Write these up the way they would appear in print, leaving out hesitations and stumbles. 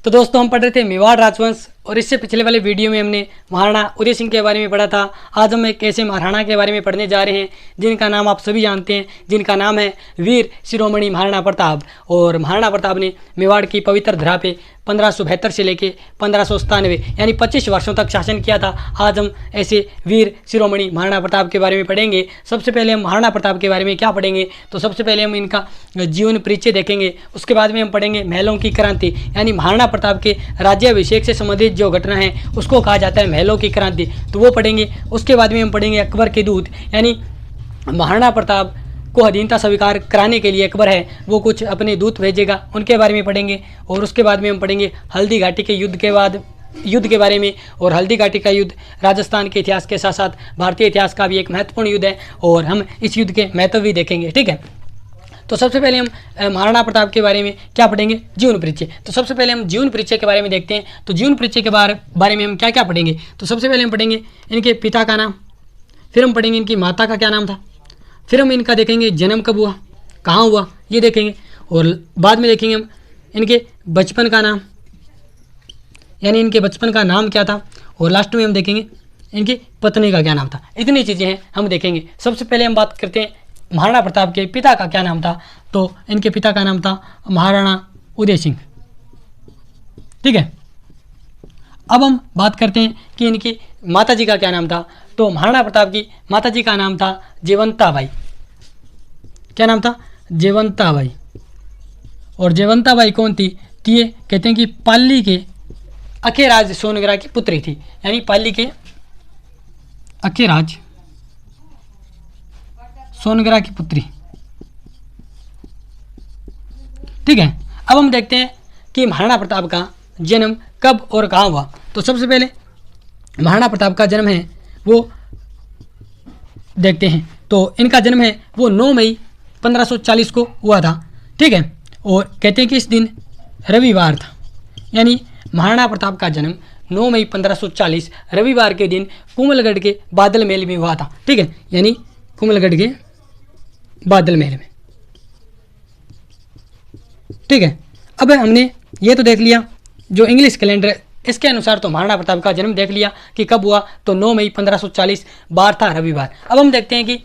तो दोस्तों हम पढ़ रहे थे मेवाड़ राजवंश और इससे पिछले वाले वीडियो में हमने महाराणा उदय सिंह के बारे में पढ़ा था। आज हम एक ऐसे महाराणा के बारे में पढ़ने जा रहे हैं जिनका नाम आप सभी जानते हैं, जिनका नाम है वीर शिरोमणि महाराणा प्रताप। और महाराणा प्रताप ने मेवाड़ की पवित्र धरा पे 1572 से लेके 1597 यानी 25 वर्षों तक शासन किया था। आज हम ऐसे वीर शिरोमणि महाराणा प्रताप के बारे में पढ़ेंगे। सबसे पहले हम महाराणा प्रताप के बारे में क्या पढ़ेंगे, तो सबसे पहले हम इनका जीवन परिचय देखेंगे। उसके बाद में हम पढ़ेंगे महलों की क्रांति, यानी महाराणा प्रताप के राज्याभिषेक से संबंधित जो घटना है उसको कहा जाता है महलों की क्रांति, तो वो पढ़ेंगे। उसके बाद में हम पढ़ेंगे अकबर के दूत, यानी महाराणा प्रताप को अधीनता स्वीकार कराने के लिए अकबर है वो कुछ अपने दूत भेजेगा, उनके बारे में पढ़ेंगे। और उसके बाद में हम पढ़ेंगे हल्दी घाटी के युद्ध के बारे में। और हल्दी घाटी का युद्ध राजस्थान के इतिहास के साथ साथ भारतीय इतिहास का भी एक महत्वपूर्ण युद्ध है और हम इस युद्ध के महत्व भी देखेंगे। ठीक है, तो सबसे पहले हम महाराणा प्रताप के बारे में क्या पढ़ेंगे, जीवन परिचय। तो सबसे पहले हम जीवन परिचय के बारे में देखते हैं। तो जीवन परिचय के बारे में हम क्या क्या पढ़ेंगे, तो सबसे पहले हम पढ़ेंगे इनके पिता का नाम, फिर हम पढ़ेंगे इनकी माता का क्या नाम था, फिर हम इनका देखेंगे जन्म कब हुआ, कहाँ हुआ, ये देखेंगे। और बाद में देखेंगे हम इनके बचपन का नाम, यानी इनके बचपन का नाम क्या था। और लास्ट में हम देखेंगे इनकी पत्नी का क्या नाम था। इतनी चीज़ें हैं हम देखेंगे। सबसे पहले हम बात करते हैं महाराणा प्रताप के पिता का क्या नाम था, तो इनके पिता का नाम था महाराणा उदय सिंह। ठीक है, अब हम बात करते हैं कि इनकी माताजी का क्या नाम था। तो महाराणा प्रताप की माताजी का नाम था जयवंताबाई। क्या नाम था, जयवंताबाई। और जयवंताबाई कौन थी, तो ये कहते हैं कि पाली के अखेराज सोनगरा की पुत्री थी, यानी पाली के अखेराज सोनगरा की पुत्री। ठीक है, अब हम देखते हैं कि महाराणा प्रताप का जन्म कब और कहाँ हुआ। तो सबसे पहले महाराणा प्रताप का जन्म है वो देखते हैं। तो इनका जन्म है वो 9 मई 1540 को हुआ था। ठीक है, और कहते हैं कि इस दिन रविवार था, यानी महाराणा प्रताप का जन्म 9 मई 1540 रविवार के दिन कुंभलगढ़ के बादल महल में हुआ था। ठीक है, यानी कुंभलगढ़ के बादल महल में। ठीक है, अब हमने ये तो देख लिया जो इंग्लिश कैलेंडर है इसके अनुसार, तो महाराणा प्रताप का जन्म देख लिया कि कब हुआ, तो 9 मई 1540 बार था रविवार। अब हम देखते हैं कि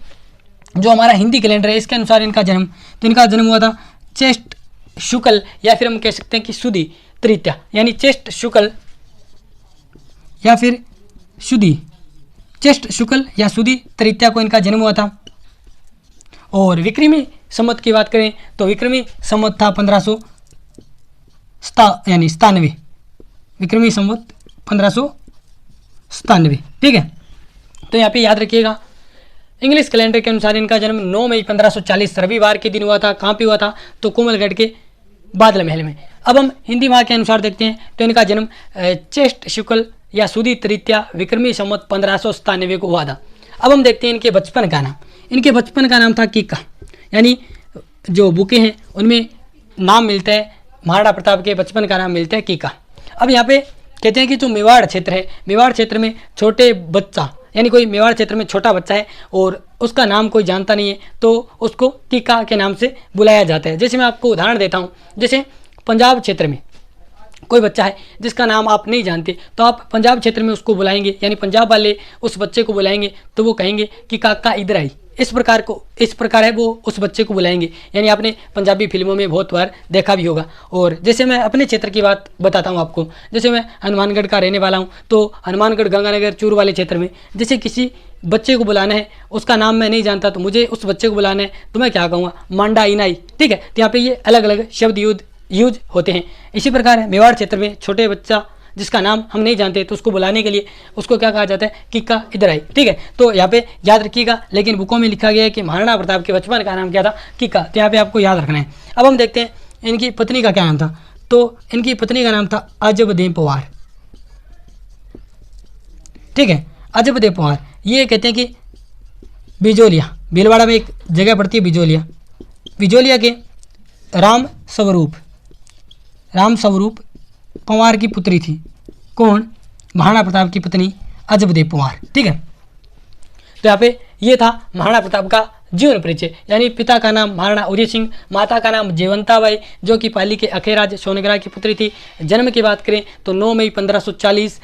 जो हमारा हिंदी कैलेंडर है इसके अनुसार इनका जन्म, तो इनका जन्म हुआ था चैत शुक्ल या फिर हम कह सकते हैं कि सुदी तृतीया, यानी चैत शुक्ल या फिर चैत शुक्ल या सुदी तृतीया को इनका जन्म हुआ था। और विक्रमी संवत की बात करें तो विक्रमी संवत था 1597, विक्रमी संवत 1597। ठीक है, तो यहाँ पे याद रखिएगा इंग्लिश कैलेंडर के अनुसार इनका जन्म 9 मई 1540 रविवार के दिन हुआ था। कहाँ पे हुआ था, तो कुंभलगढ़ के बादल महल में। अब हम हिंदी माह के अनुसार देखते हैं तो इनका जन्म चैत शुक्ल या सुदी तृतीया विक्रमी संवत 1597 को हुआ था। अब हम देखते हैं इनके बचपन का नाम। इनके बचपन का नाम था कीका, यानी जो बुकें हैं उनमें नाम मिलता है महाराणा प्रताप के बचपन का नाम मिलता है कीका। अब यहाँ पे कहते हैं कि जो मेवाड़ क्षेत्र है, मेवाड़ क्षेत्र में छोटे बच्चा, यानी कोई मेवाड़ क्षेत्र में छोटा बच्चा है और उसका नाम कोई जानता नहीं है तो उसको कीका के नाम से बुलाया जाता है। जैसे मैं आपको उदाहरण देता हूँ, जैसे पंजाब क्षेत्र में कोई बच्चा है जिसका नाम आप नहीं जानते तो आप पंजाब क्षेत्र में उसको बुलाएंगे, यानी पंजाब वाले उस बच्चे को बुलाएंगे तो वो कहेंगे कि काका इधर आई। इस प्रकार है वो उस बच्चे को बुलाएंगे, यानी आपने पंजाबी फिल्मों में बहुत बार देखा भी होगा। और जैसे मैं अपने क्षेत्र की बात बताता हूँ आपको, जैसे मैं हनुमानगढ़ का रहने वाला हूँ, तो हनुमानगढ़ गंगानगर चूरू वाले क्षेत्र में जैसे किसी बच्चे को बुलाना है, उसका नाम मैं नहीं जानता तो मुझे उस बच्चे को बुलाना है तो मैं क्या कहूँगा, मांडा इनाई। ठीक है, तो यहाँ पे ये अलग अलग शब्द यूज होते हैं। इसी प्रकार है मेवाड़ क्षेत्र में छोटे बच्चा जिसका नाम हम नहीं जानते तो उसको बुलाने के लिए उसको क्या कहा जाता है, कीका इधर आई। ठीक है, तो यहाँ पे याद रखिएगा, लेकिन बुकों में लिखा गया है कि महाराणा प्रताप के बचपन का नाम क्या था, कीका, तो यहाँ पे आपको याद रखना है। अब हम देखते हैं इनकी पत्नी का क्या नाम था। तो इनकी पत्नी का नाम था अजबदेव पवार। ठीक है, अजबदेव पवार। ये कहते हैं कि बिजोलिया, भीलवाड़ा में एक जगह पड़ती है बिजोलिया के राम स्वरूप पंवार की पुत्री थी। कौन, महाराणा प्रताप की पत्नी अजबदेव पंवार। ठीक है, तो यहाँ पे ये था महाराणा प्रताप का जीवन परिचय, यानी पिता का नाम महाराणा उदय सिंह, माता का नाम जयवंताबाई, जो कि पाली के अखेराज सोनग्रा की पुत्री थी। जन्म की बात करें तो 9 मई 1540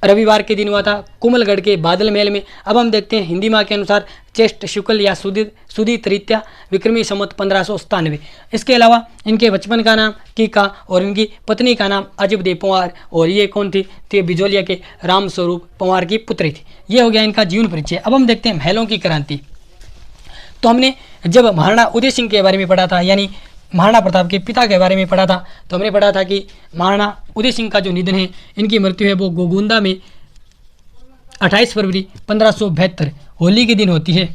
रविवार के दिन हुआ था, कुमलगढ़ के बादल महल में। अब हम देखते हैं हिंदी माह के अनुसार चेष्ट शुक्ल या सुदी तृतीया विक्रमी संवत 1597। इसके अलावा इनके बचपन का नाम कीका और इनकी पत्नी का नाम अजबदेव पंवार, और ये कौन थी? तो ये बिजोलिया के राम स्वरूप पंवार की पुत्री थी। ये हो गया इनका जीवन परिचय। अब हम देखते हैं महलों की क्रांति। तो हमने जब महाराणा उदय सिंह के बारे में पढ़ा था, यानी महाराणा प्रताप के पिता के बारे में पढ़ा था, तो हमने पढ़ा था कि महाराणा उदय सिंह का जो निधन है, इनकी मृत्यु है वो गोगुंदा में 28 फरवरी 1572 होली के दिन होती है।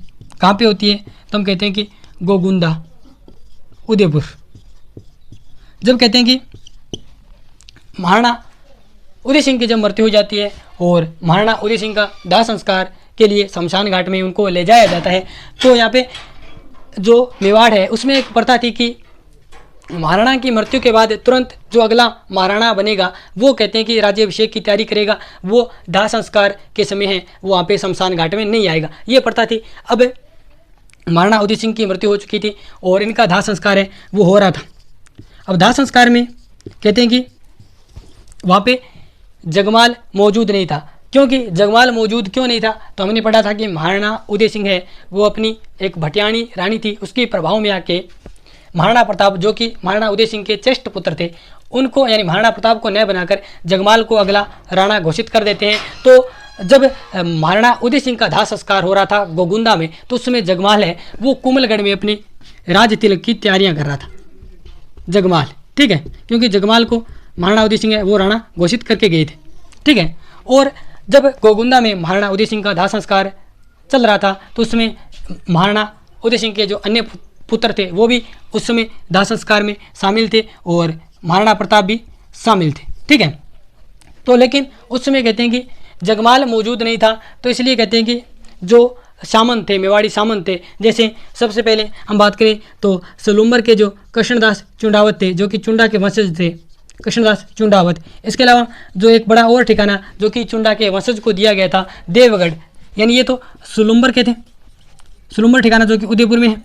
कहाँ पे होती है? तो हम कहते हैं कि गोगुंदा उदयपुर। जब कहते हैं कि महाराणा उदय सिंह की जब मृत्यु हो जाती है और महाराणा उदय सिंह का दाह संस्कार के लिए शमशान घाट में उनको ले जाया जाता है, तो यहाँ पे जो मेवाड़ है उसमें एक प्रथा थी कि महाराणा की मृत्यु के बाद तुरंत जो अगला महाराणा बनेगा वो कहते हैं कि राज्याभिषेक की तैयारी करेगा, वो दाह संस्कार के समय है वो वहाँ पे शमशान घाट में नहीं आएगा, ये प्रथा थी। अब महाराणा उदय सिंह की मृत्यु हो चुकी थी और इनका दाह संस्कार है वो हो रहा था। अब दाह संस्कार में कहते हैं कि वहाँ पे जगमाल मौजूद नहीं था। क्योंकि जगमाल मौजूद क्यों नहीं था? तो हमने पढ़ा था कि महाराणा उदय सिंह है वो अपनी एक भटियाणी रानी थी, उसके प्रभाव में आके महाराणा प्रताप, जो कि महाराणा उदय सिंह के चेष्ट पुत्र थे, उनको यानी महाराणा प्रताप को न बनाकर जगमाल को अगला राणा घोषित कर देते हैं। तो जब महाराणा उदय सिंह का दाह संस्कार हो रहा था गोगुंदा में, तो उस समय जगमाल है वो कुमलगढ़ में अपनी राज तिलक की तैयारियां कर रहा था। जगमाल, ठीक है, क्योंकि जगमाल को महाराणा उदय सिंह है वो राणा घोषित करके गए थे, ठीक है। और जब गोगुंदा में महाराणा उदय सिंह का दाह संस्कार चल रहा था, तो उसमें महाराणा उदय सिंह के जो अन्य पुत्र थे वो भी उस समय दाह संस्कार में शामिल थे और महाराणा प्रताप भी शामिल थे, ठीक है। तो लेकिन उस समय कहते हैं कि जगमाल मौजूद नहीं था, तो इसलिए कहते हैं कि जो सामंत थे, मेवाड़ी सामंत थे, जैसे सबसे पहले हम बात करें तो सलूम्बर के जो कृष्णदास चुंडावत थे, जो कि चुंडा के वंशज थे, कृष्णदास चुंडावत। इसके अलावा जो एक बड़ा और ठिकाना जो कि चुंडा के वंशज को दिया गया था, देवगढ़, यानी ये तो सलूम्बर के थे, सलूम्बर ठिकाना जो कि उदयपुर में है,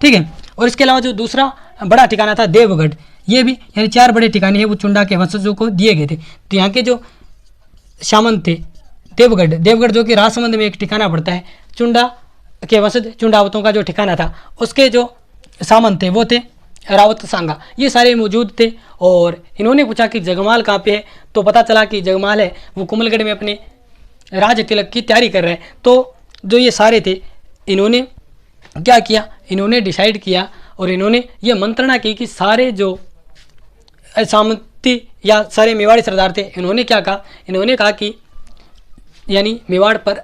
ठीक है। और इसके अलावा जो दूसरा बड़ा ठिकाना था देवगढ़, ये भी यानी 4 बड़े ठिकाने हैं वो चुंडा के वंशजों को दिए गए थे। तो यहाँ के जो सामंत थे, देवगढ़ जो कि राजसमंद में एक ठिकाना पड़ता है, चुंडा के वंशज चुंडावतों का जो ठिकाना था, उसके जो सामंत थे वो थे रावत सांगा, ये सारे मौजूद थे। और इन्होंने पूछा कि जगमाल कहाँ पे है, तो पता चला कि जगमाल है वो कुमलगढ़ में अपने राज तिलक की तैयारी कर रहे हैं। तो जो ये सारे थे, इन्होंने क्या किया, इन्होंने डिसाइड किया और इन्होंने ये मंत्रणा की कि सारे जो सामंती या सारे मेवाड़ी सरदार थे, इन्होंने क्या कहा, इन्होंने कहा कि यानी मेवाड़ पर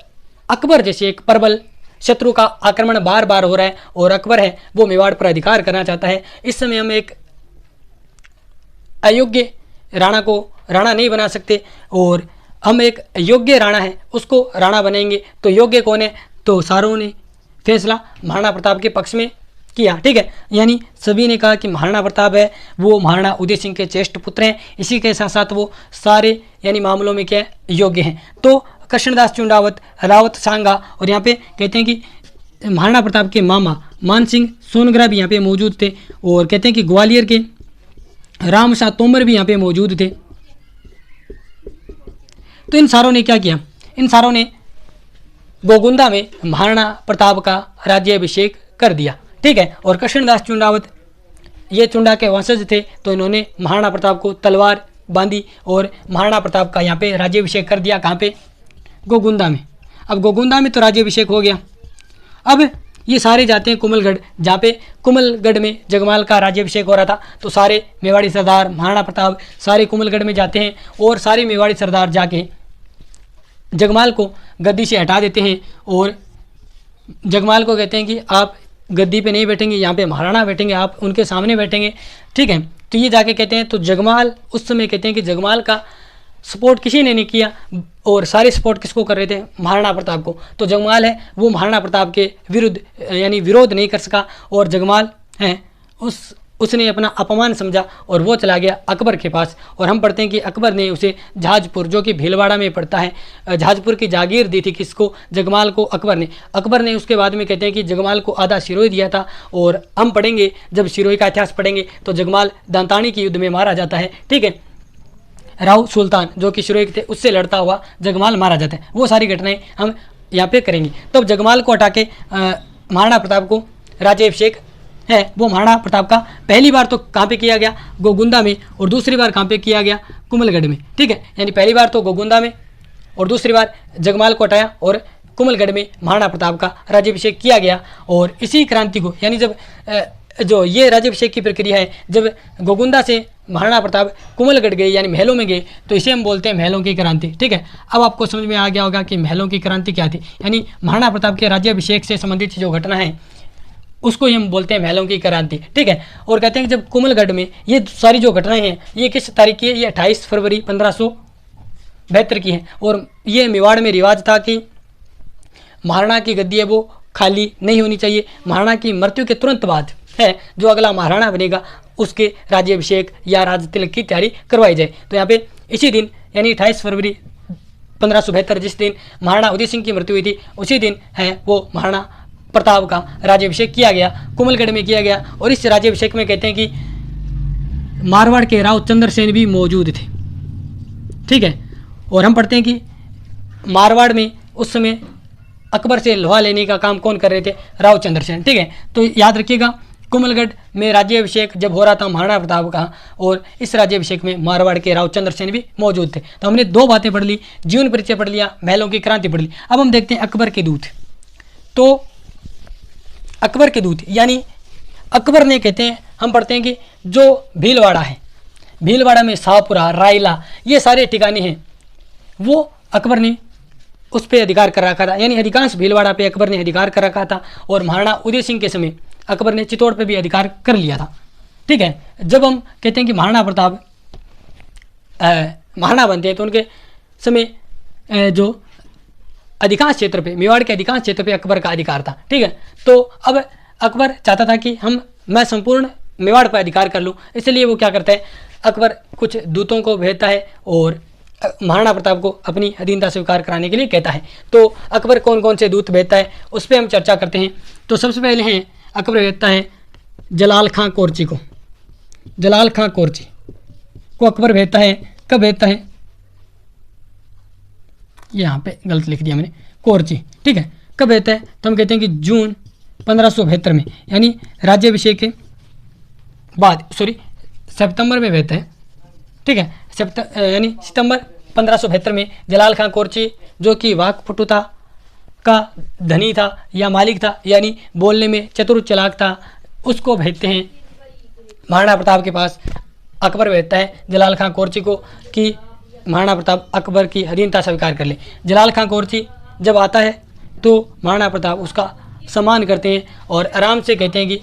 अकबर जैसे एक प्रबल शत्रु का आक्रमण बार बार हो रहा है और अकबर है वो मेवाड़ पर अधिकार करना चाहता है। इस समय हम एक अयोग्य राणा को राणा नहीं बना सकते और हम एक योग्य राणा है उसको राणा बनाएंगे। तो योग्य कौन है? तो सारों ने फैसला महाराणा प्रताप के पक्ष में किया, ठीक है। यानी सभी ने कहा कि महाराणा प्रताप है वो महाराणा उदय सिंह के ज्येष्ठ पुत्र हैं, इसी के साथ साथ वो सारे यानी मामलों में क्या योग्य हैं। तो कृष्णदास चुंडावत, रावत सांगा और यहाँ पे कहते हैं कि महाराणा प्रताप के मामा मान सिंह सोनग्रा भी यहाँ पे मौजूद थे और कहते हैं कि ग्वालियर के राम शाह तोमर भी यहाँ पे मौजूद थे। तो इन सारों ने क्या किया, इन सारों ने गोगुंदा में महाराणा प्रताप का राज्याभिषेक कर दिया, ठीक है। और कृष्णदास चुंडावत ये चुंडा के वंशज थे, तो इन्होंने महाराणा प्रताप को तलवार बांधी और महाराणा प्रताप का यहाँ पे राज्याभिषेक कर दिया। कहाँ पे? गोगुंदा में। अब गोगुंदा में तो राज्याभिषेक हो गया। अब ये सारे जाते हैं कुमलगढ़, जहाँ पे कुमलगढ़ में जगमाल का राज्याभिषेक हो रहा था। तो सारे मेवाड़ी सरदार, महाराणा प्रताप सारे कुमलगढ़ में जाते हैं और सारे मेवाड़ी सरदार जाके जगमाल को गद्दी से हटा देते हैं और जगमाल को कहते हैं कि आप गद्दी पे नहीं बैठेंगे, यहाँ पे महाराणा बैठेंगे, आप उनके सामने बैठेंगे, ठीक है। तो ये जाके कहते हैं, तो जगमाल उस समय कहते हैं कि जगमाल का सपोर्ट किसी ने नहीं किया और सारे सपोर्ट किसको कर रहे थे? महाराणा प्रताप को। तो जगमाल है वो महाराणा प्रताप के विरुद्ध यानी विरोध नहीं कर सका और जगमाल है उसने अपना अपमान समझा और वो चला गया अकबर के पास। और हम पढ़ते हैं कि अकबर ने उसे जहाजपुर, जो कि भीलवाड़ा में पड़ता है, जहाजपुर की जागीर दी थी। किसको? जगमाल को अकबर ने उसके बाद में कहते हैं कि जगमाल को आधा सिरोही दिया था। और हम पढ़ेंगे, जब सिरोही का इतिहास पढ़ेंगे तो जगमाल दांतानी के युद्ध में मारा जाता है। ठीक है, राव सुल्तान जो कि सिरोही थे उससे लड़ता हुआ जगमाल मारा जाता है। वो सारी घटनाएं हम यहाँ पे करेंगे। तब जगमाल को हटा के महाराणा प्रताप को राज्याभिषेक है वो महाराणा प्रताप का पहली बार तो कहाँ पे किया गया? गोगुंदा में। और दूसरी बार कहाँ पे किया गया? कुमलगढ़ में। ठीक है, यानी पहली बार तो गोगुंदा में और दूसरी बार जगमाल को हटाया और कुमलगढ़ में महाराणा प्रताप का राज्याभिषेक किया गया। और इसी क्रांति को, यानी जब जो ये राज्याभिषेक की प्रक्रिया है, जब गोगुंदा से महाराणा प्रताप कुमलगढ़ गए यानी महलों में गए, तो इसे हम बोलते हैं महलों की क्रांति। ठीक है, अब आपको समझ में आ गया होगा कि महलों की क्रांति क्या थी। यानी महाराणा प्रताप के राज्याभिषेक से संबंधित जो घटना है उसको ही हम बोलते हैं महलों की क्रांति। ठीक है, और कहते हैं कि जब कुमलगढ़ में ये सारी जो घटनाएं हैं ये किस तारीख की है? ये 28 फरवरी 1572 की है। और ये मेवाड़ में रिवाज था कि महाराणा की गद्दी है वो खाली नहीं होनी चाहिए। महाराणा की मृत्यु के तुरंत बाद है जो अगला महाराणा बनेगा उसके राज्याभिषेक या राज तिलक की तैयारी करवाई जाए। तो यहाँ पे इसी दिन यानी 28 फरवरी 1572 जिस दिन महाराणा उदय सिंह की मृत्यु हुई थी, उसी दिन है वो महाराणा प्रताप का राज्याभिषेक किया गया, कुमलगढ़ में किया गया। और इस राज्याभिषेक में कहते हैं कि मारवाड़ के राव चंद्रसेन भी मौजूद थे। ठीक है, और हम पढ़ते हैं कि मारवाड़ में उस समय अकबर से लोहा लेने का काम कौन कर रहे थे? राव चंद्रसेन। ठीक है, तो याद रखिएगा कुमलगढ़ में राज्याभिषेक जब हो रहा था महाराणा प्रताप का, और इस राज्याभिषेक में मारवाड़ के राव चंद्रसेन भी मौजूद थे। तो हमने दो बातें पढ़ ली, जीवन परिचय पढ़ लिया, महलों की क्रांति पढ़ ली। अब हम देखते हैं अकबर के दूत। तो अकबर के दूत यानी अकबर ने, कहते हैं हम पढ़ते हैं कि जो भीलवाड़ा है, भीलवाड़ा में शाहपुरा, रायला, ये सारे ठिकाने हैं, वो अकबर ने उस पर अधिकार कर रखा था। यानी अधिकांश भीलवाड़ा पे अकबर ने अधिकार कर रखा था। और महाराणा उदय सिंह के समय अकबर ने चित्तौड़ पे भी अधिकार कर लिया था। ठीक है, जब हम कहते हैं कि महाराणा प्रताप महाराणा बनते हैं तो उनके समय जो अधिकांश क्षेत्र पे, मेवाड़ के अधिकांश क्षेत्र पे अकबर का अधिकार था। ठीक है, तो अब अकबर चाहता था कि मैं संपूर्ण मेवाड़ पर अधिकार कर लूँ, इसलिए वो क्या करता है, अकबर कुछ दूतों को भेजता है और महाराणा प्रताप को अपनी अधीनता स्वीकार कराने के लिए कहता है। तो अकबर कौन कौन से दूत भेजता है उस पर हम चर्चा करते हैं। तो सबसे पहले हैं अकबर भेजता है जलाल खां कोरची को। जलाल खां कोरची को अकबर भेजता है। कब भेजता है? यहाँ पे गलत लिख दिया मैंने, कोरची। ठीक है, कब भेजता है? तो हम कहते हैं कि जून 1572 में, यानी राज्याभिषेक के बाद, सितंबर में भेजता है। ठीक है, यानी सितंबर 1572 में जलाल खां कोरची, जो कि वाकपटुता का धनी था या मालिक था, यानी बोलने में चतुर चालाक था, उसको भेजते हैं महाराणा प्रताप के पास। अकबर भेजता है जलाल खां कोरची को कि महाराणा प्रताप अकबर की अधीनता स्वीकार कर ले। जलाल खां कोरची जब आता है तो महाराणा प्रताप उसका सम्मान करते हैं और आराम से कहते हैं कि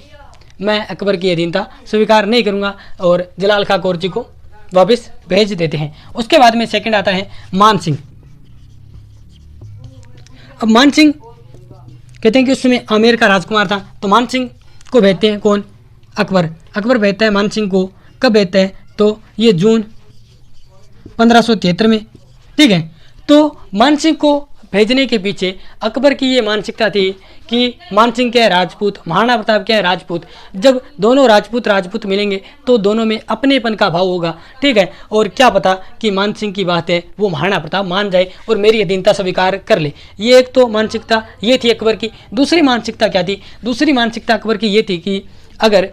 मैं अकबर की अधीनता स्वीकार नहीं करूँगा, और जलाल खां कोरची को वापस भेज देते हैं। उसके बाद में सेकंड आता है मान सिंह। अब मान सिंह कहते हैं कि उस समय आमेर का राजकुमार था, तो मान सिंह को भेजते हैं कौन? अकबर। अकबर भेजता है मान सिंह को। कब भेजता है? तो ये जून 1573 में। ठीक है, तो मान सिंह को भेजने के पीछे अकबर की ये मानसिकता थी कि मान सिंह क्या है? राजपूत, महाराणा प्रताप क्या है? राजपूत। जब दोनों राजपूत मिलेंगे तो दोनों में अपनेपन का भाव होगा। ठीक है, और क्या पता कि मान सिंह की बात है वो महाराणा प्रताप मान जाए और मेरी अधीनता स्वीकार कर ले। ये एक तो मानसिकता ये थी अकबर की। दूसरी मानसिकता क्या थी? दूसरी मानसिकता अकबर की ये थी कि अगर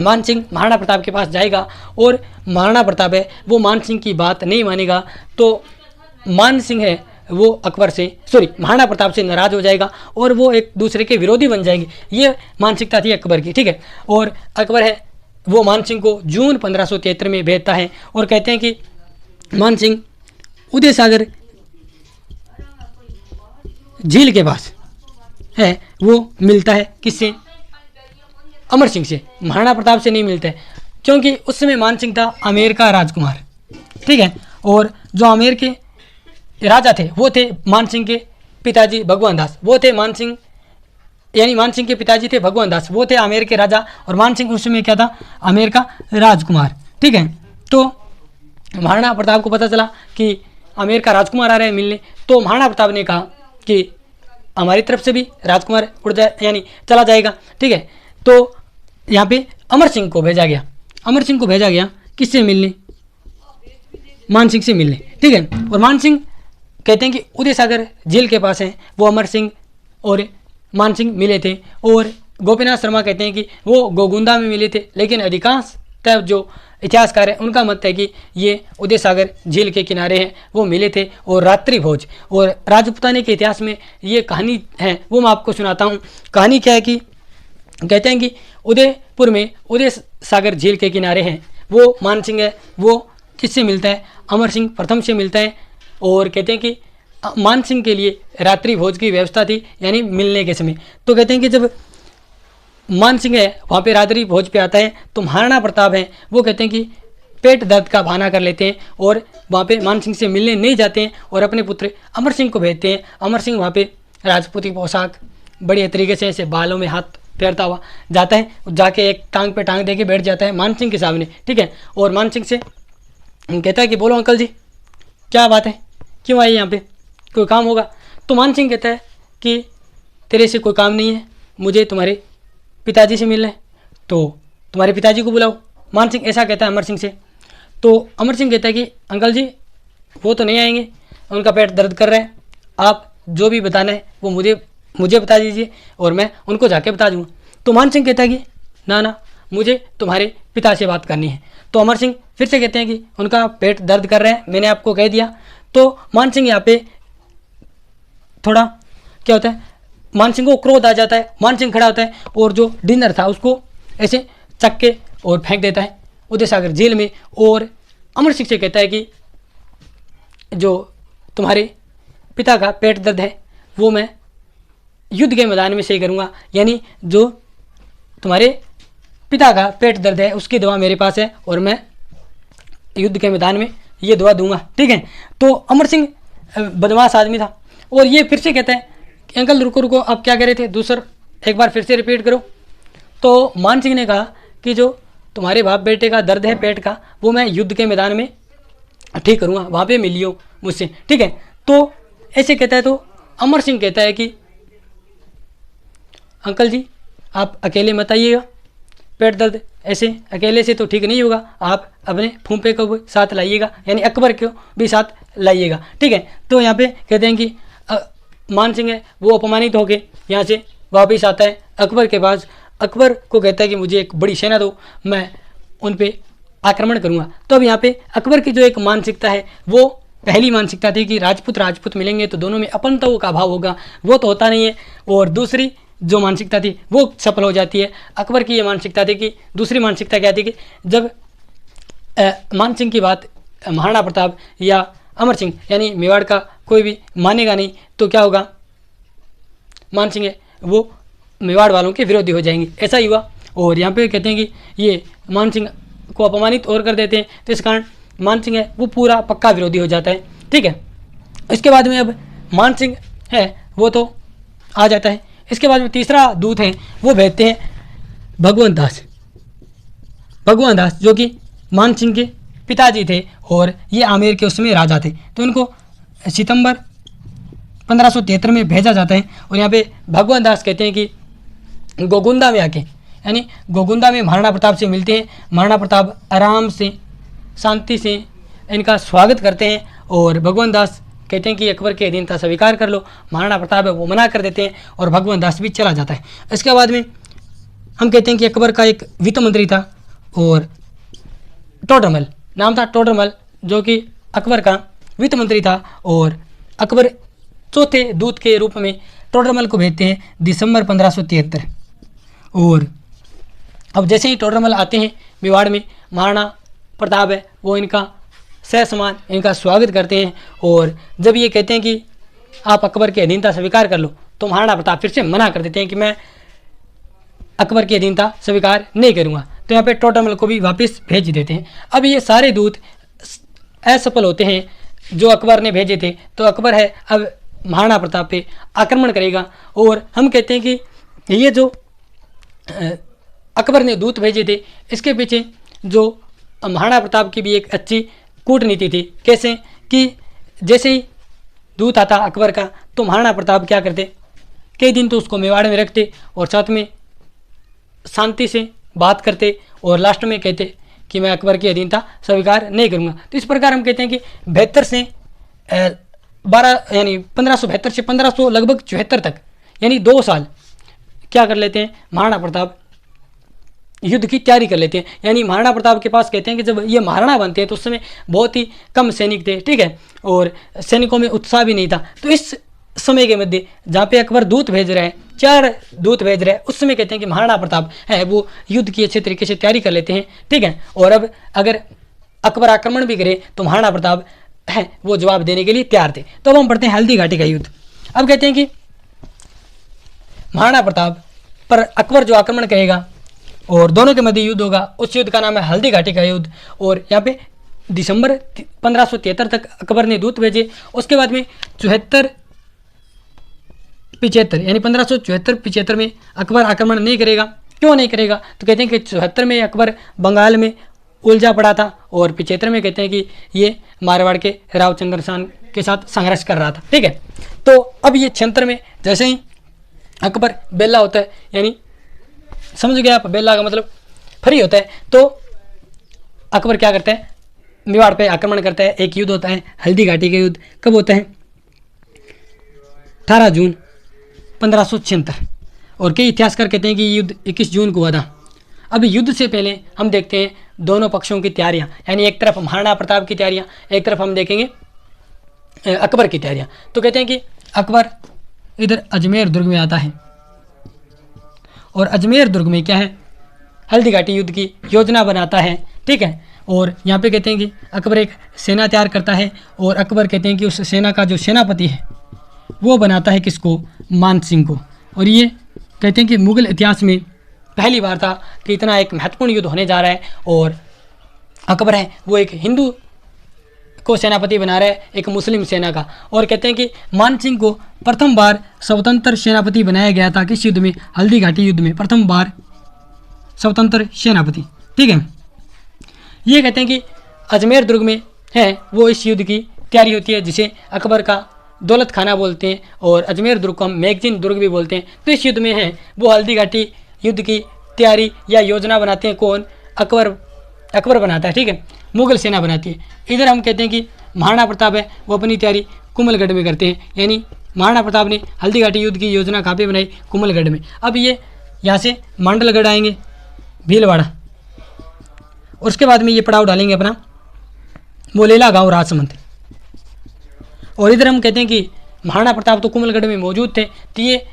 मान सिंह महाराणा प्रताप के पास जाएगा और महाराणा प्रताप है वो मान सिंह की बात नहीं मानेगा, तो मान सिंह है वो अकबर से महाराणा प्रताप से नाराज हो जाएगा और वो एक दूसरे के विरोधी बन जाएंगे। ये मानसिकता थी अकबर की। ठीक है, और अकबर है वो मान सिंह को जून 1573 में भेजता है और कहते हैं कि मान सिंह उदय सागर झील के पास है वो मिलता है। किससे? अमर सिंह से। महाराणा प्रताप से नहीं मिलता है, क्योंकि उस समय मान सिंह था आमेर का राजकुमार। ठीक है, और जो आमेर के राजा थे वो थे मान सिंह के पिताजी भगवान दास। वो थे मान सिंह यानी मान सिंह के पिताजी थे भगवान दास, वो थे आमेर के राजा, और मान सिंह उस समय क्या था, आमेर का राजकुमार। ठीक है, तो महाराणा प्रताप को पता चला कि आमेर का राजकुमार आ रहा है मिलने, तो महाराणा प्रताप ने कहा कि हमारी तरफ से भी राजकुमार उड़ जाए, यानी चला जाएगा। ठीक है, तो यहाँ पे अमर सिंह को भेजा गया, अमर सिंह को भेजा गया किससे मिलने, मान सिंह से मिलने। ठीक है, और मान सिंह कहते हैं कि उदय सागर झील के पास है, वो अमर सिंह और मान सिंह मिले थे। और गोपीनाथ शर्मा कहते हैं कि वो गोगुंदा में मिले थे, लेकिन अधिकांश जो इतिहासकार हैं उनका मत है कि ये उदय सागर झील के किनारे हैं, वो मिले थे और रात्रि भोज। और राजपूताने के इतिहास में ये कहानी है, वो मैं आपको सुनाता हूँ। कहानी क्या है कि कहते हैं कि उदयपुर में उदय सागर झील के किनारे हैं, वो मान सिंह है, वो किससे मिलता है, अमर सिंह प्रथम से मिलता है। और कहते हैं कि मान सिंह के लिए रात्रि भोज की व्यवस्था थी, यानी मिलने के समय। तो कहते हैं कि जब मान सिंह है वहाँ पे रात्रि भोज पे आता है, तो महाराणा प्रताप हैं वो कहते हैं कि पेट दर्द का बहाना कर लेते हैं और वहाँ पे मान सिंह से मिलने नहीं जाते हैं और अपने पुत्र अमर सिंह को भेजते हैं। अमर सिंह वहाँ पे राजपूती पोशाक बढ़िया तरीके से ऐसे बालों में हाथ फेरता हुआ जाता है, जाके एक टांग पे टांग दे के बैठ जाता है मान सिंह के सामने। ठीक है, और मान सिंह से कहता है कि बोलो अंकल जी क्या बात है, क्यों आए यहाँ पे, कोई काम होगा। तो मान सिंह कहता है कि तेरे से कोई काम नहीं है, मुझे तुम्हारे पिताजी से मिलना है, तो तुम्हारे पिताजी को बुलाओ। मान सिंह ऐसा कहता है अमर सिंह से। तो अमर सिंह कहता है कि अंकल जी वो तो नहीं आएंगे, उनका पेट दर्द कर रहा है, आप जो भी बताना है वो मुझे बता दीजिए और मैं उनको जाके बता दूँगा। तो मान सिंह कहता है कि ना मुझे तुम्हारे पिता से बात करनी है। तो अमर सिंह फिर से कहते हैं कि उनका पेट दर्द कर रहा है, मैंने आपको कह दिया। तो मान सिंह यहाँ पे थोड़ा क्या होता है, मान सिंह को क्रोध आ जाता है, मान सिंह खड़ा होता है और जो डिनर था उसको ऐसे चक के और फेंक देता है उदय सागर झील में। और अमर सिंह से कहता है कि जो तुम्हारे पिता का पेट दर्द है वो मैं युद्ध के मैदान में सही करूँगा, यानी जो तुम्हारे पिता का पेट दर्द है उसकी दवा मेरे पास है और मैं युद्ध के मैदान में ये दवा दूंगा। ठीक है, तो अमर सिंह बदमाश आदमी था और ये फिर से कहता है कि अंकल रुको आप क्या कह रहे थे, दूसरा एक बार फिर से रिपीट करो। तो मान सिंह ने कहा कि जो तुम्हारे बाप बेटे का दर्द है पेट का वो मैं युद्ध के मैदान में ठीक करूँगा, वहाँ पे मिलियो मुझसे। ठीक है, तो ऐसे कहता है। तो अमर सिंह कहता है कि अंकल जी आप अकेले मत आइएगा, पेट दर्द ऐसे अकेले से तो ठीक नहीं होगा, आप अपने फूफे को भी साथ लाइएगा, यानी अकबर को भी साथ लाइएगा। ठीक है, तो यहाँ पे कहते हैं कि मान सिंह है वो अपमानित होकर यहाँ से वापस आता है अकबर के पास। अकबर को कहता है कि मुझे एक बड़ी सेना दो, मैं उन पे आक्रमण करूँगा। तो अब यहाँ पे अकबर की जो एक मानसिकता है वो पहली मानसिकता थी कि राजपूत मिलेंगे तो दोनों में अपनत्व का भाव होगा, वो तो होता नहीं है। और दूसरी जो मानसिकता थी वो सफल हो जाती है। अकबर की ये मानसिकता थी कि दूसरी मानसिकता क्या थी कि जब मान सिंह की बात महाराणा प्रताप या अमर सिंह यानी मेवाड़ का कोई भी मानेगा नहीं तो क्या होगा, मान सिंह है वो मेवाड़ वालों के विरोधी हो जाएंगे, ऐसा ही हुआ। और यहाँ पे कहते हैं कि ये मान सिंह को अपमानित और कर देते हैं, तो इस कारण मान सिंह है वो पूरा पक्का विरोधी हो जाता है। ठीक है, इसके बाद में अब मान सिंह है वो तो आ जाता है। इसके बाद में तीसरा दूत है वो भेजते हैं भगवंत दास जो कि मान सिंह के पिताजी थे और ये आमेर के उसमें राजा थे। तो इनको सितंबर 1573 में भेजा जाता है। और यहाँ पे भगवंत दास कहते हैं कि गोगुंदा में आके, यानी गोगुंदा में महाराणा प्रताप से मिलते हैं। महाराणा प्रताप आराम से शांति से इनका स्वागत करते हैं और भगवंत दास कहते हैं कि अकबर के अधीनता स्वीकार कर लो। महाराणा प्रताप है वो मना कर देते हैं और भगवंत दास भी चला जाता है। इसके बाद में हम कहते हैं कि अकबर का एक वित्त मंत्री था और टोडरमल नाम था, टोडरमल जो कि अकबर का वित्त मंत्री था। और अकबर चौथे दूत के रूप में टोडरमल को भेजते हैं दिसंबर 1573। और अब जैसे ही टोडरमल आते हैं मेवाड़ में, महाराणा प्रताप है वो इनका ससमान इनका स्वागत करते हैं। और जब ये कहते हैं कि आप अकबर की अधीनता स्वीकार कर लो तो महाराणा प्रताप फिर से मना कर देते हैं कि मैं अकबर की अधीनता स्वीकार नहीं करूँगा। तो यहाँ पे टोडरमल को भी वापस भेज देते हैं। अब ये सारे दूत असफल होते हैं जो अकबर ने भेजे थे। तो अकबर है अब महाराणा प्रताप पे आक्रमण करेगा। और हम कहते हैं कि ये जो अकबर ने दूत भेजे थे, इसके पीछे जो महाराणा प्रताप की भी एक अच्छी कूटनीति थी। कैसे कि जैसे ही दूत आता अकबर का, तो महाराणा प्रताप क्या करते, कई दिन तो उसको मेवाड़ में रखते और साथ में शांति से बात करते और लास्ट में कहते कि मैं अकबर की अधीनता स्वीकार नहीं करूँगा। तो इस प्रकार हम कहते हैं कि 72 से 12 यानी 1572 से 1500 लगभग 74 तक यानी 2 साल क्या कर लेते हैं, महाराणा प्रताप युद्ध की तैयारी कर लेते हैं। यानी महाराणा प्रताप के पास कहते हैं कि जब ये महाराणा बनते हैं तो उस समय बहुत ही कम सैनिक थे, ठीक है, और सैनिकों में उत्साह भी नहीं था। तो इस समय के मध्य जहाँ पे अकबर दूत भेज रहे हैं, 4 दूत भेज रहे हैं, उस समय कहते हैं कि महाराणा प्रताप है वो युद्ध की अच्छे तरीके से तैयारी कर लेते हैं, ठीक है। और अब अगर अकबर आक्रमण भी करे तो महाराणा प्रताप है वो जवाब देने के लिए तैयार थे। तो अब हम पढ़ते हैं हल्दी घाटी का युद्ध। अब कहते हैं कि महाराणा प्रताप पर अकबर जो आक्रमण करेगा और दोनों के मध्य युद्ध होगा, उस युद्ध का नाम है हल्दी घाटी का युद्ध। और यहाँ पे दिसंबर 1573 तक अकबर ने दूत भेजे। उसके बाद में 74-75 यानी 1574-75 में अकबर आक्रमण नहीं करेगा। क्यों नहीं करेगा, तो कहते हैं कि 74 में अकबर बंगाल में उलझा पड़ा था और 75 में कहते हैं कि ये मारवाड़ के राव चंद्रसेन के साथ संघर्ष कर रहा था, ठीक है। तो अब ये 76 में जैसे ही अकबर बेला होता है, यानी समझ गए आप, बेला का मतलब फ्री होता है, तो अकबर क्या करता है, मेवाड़ पे आक्रमण करता है। एक युद्ध होता है हल्दी घाटी का युद्ध। कब होता है, 18 जून 1576। और कई इतिहासकार कहते हैं कि युद्ध 21 जून को हुआ था। अब युद्ध से पहले हम देखते हैं दोनों पक्षों की तैयारियां, यानी एक तरफ महाराणा प्रताप की तैयारियां, एक तरफ हम देखेंगे अकबर की तैयारियां। तो कहते हैं कि अकबर इधर अजमेर दुर्ग में आता है और अजमेर दुर्ग में क्या है, हल्दी घाटी युद्ध की योजना बनाता है, ठीक है। और यहाँ पे कहते हैं कि अकबर एक सेना तैयार करता है और अकबर कहते हैं कि उस सेना का जो सेनापति है वो बनाता है किसको, मान सिंह को। और ये कहते हैं कि मुगल इतिहास में पहली बार था कि इतना एक महत्वपूर्ण युद्ध होने जा रहा है और अकबर है वो एक हिंदू को सेनापति बना रहा है एक मुस्लिम सेना का। और कहते हैं कि मान सिंह को प्रथम बार स्वतंत्र सेनापति बनाया गया था किस युद्ध में, हल्दी घाटी युद्ध में, प्रथम बार स्वतंत्र सेनापति, ठीक है। ये कहते हैं कि अजमेर दुर्ग में है वो इस युद्ध की तैयारी होती है, जिसे अकबर का दौलत खाना बोलते हैं और अजमेर दुर्ग को हम मैगजीन दुर्ग भी बोलते हैं। तो इस युद्ध में है वो हल्दी घाटी युद्ध की तैयारी या योजना बनाते हैं कौन, अकबर बनाता है, ठीक है, मुगल सेना बनाती है। इधर हम कहते हैं कि महाराणा प्रताप है वो अपनी तैयारी कुमलगढ़ में करते हैं, यानी महाराणा प्रताप ने हल्दी घाटी युद्ध की योजना कहाँ पे बनाई, कुमलगढ़ में। अब ये यहाँ से मांडलगढ़ आएंगे, भीलवाड़ा, और उसके बाद में ये पड़ाव डालेंगे अपना मोलेला गांव राजसमंद। और इधर हम कहते हैं कि महाराणा प्रताप तो कुमलगढ़ में मौजूद थे, तो ये